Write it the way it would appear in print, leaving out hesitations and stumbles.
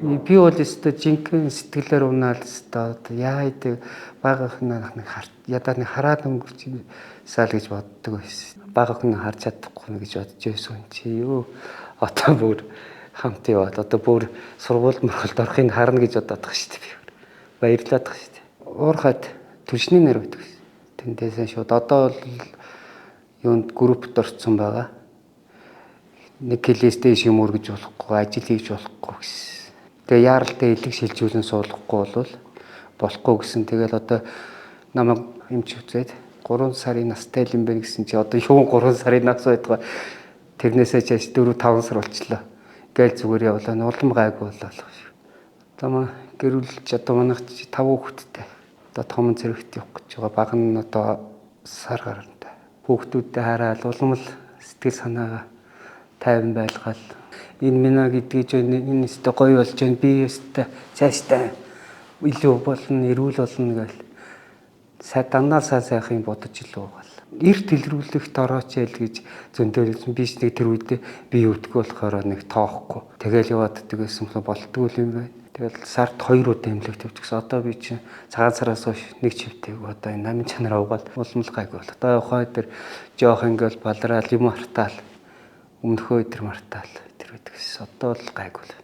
Би бол өстой жинхэнэ сэтгэлээр унаал өстой яа идэг бага охин ядаа нэг хараад өнгөрч саал гэж боддог байсан. Бага охин харж чадахгүй гэж бодож байсан чи юу одоо бүр хамт яваад одоо бүр сургууль мөрөлд орохыг харна гэж бодоод байгаа шүү дээ. Баярлаад байгаа шүү дээ. Уурхад түлшний нэр байдаг. Тэндээсээ шууд одоо бол юунд группт орсон байгаа. Нэг клээстэй юм өргөж болохгүй, ажил хийж болохгүй гэсэн. Тэгээ яаралтай элэг шилжүүлэн суулгахгүй болохгүй гэсэн. Тэгэл одоо намайг эмч үзээд 3 сарын настай юм байна гэсэн чи одоо юу 3 сарын нас байдгаа тэрнээсээ чааш 4 5 сар болчлоо. Гээл зүгээр явлаа. Улам гайгүй болоо шүү. Одоо гэрүүлж одоо манайх 5 хүүхэдтэй. Одоо том зэрэгт явах гэж байгаа. Баг нь одоо сар гарантай. Хүүхдүүдтэй хараад улам л сэтгэл санаагаа тайван байлгаал. Энэ минь гэдгийг энэ өстө гоё болж байна. Би өстө цаашдаа илүү болно, эрүүл болно гэл дандаа сайхан бодож илүү бол. Эрт илрүүлэхт орооч ял гэж зөндөөлсөн биш нэг тэр үедээ би өвдгөө болохоор нэг тоохгүй. Тэгэл яваад дэгсэн болтгүй юм байна. Тэгэл сард 2 удаа эмнэлэг төвчгсөн. Одоо би чинь цагаан сараас хойш нэг чивтэйг одоо энэ намын чанар аваад улам л гайгүй бол. Одоо явахаа тэр жоох ингээл балраал юм артаал өмнөхөө өдөр мартаал тэр үдгээс одоо л гайгүй.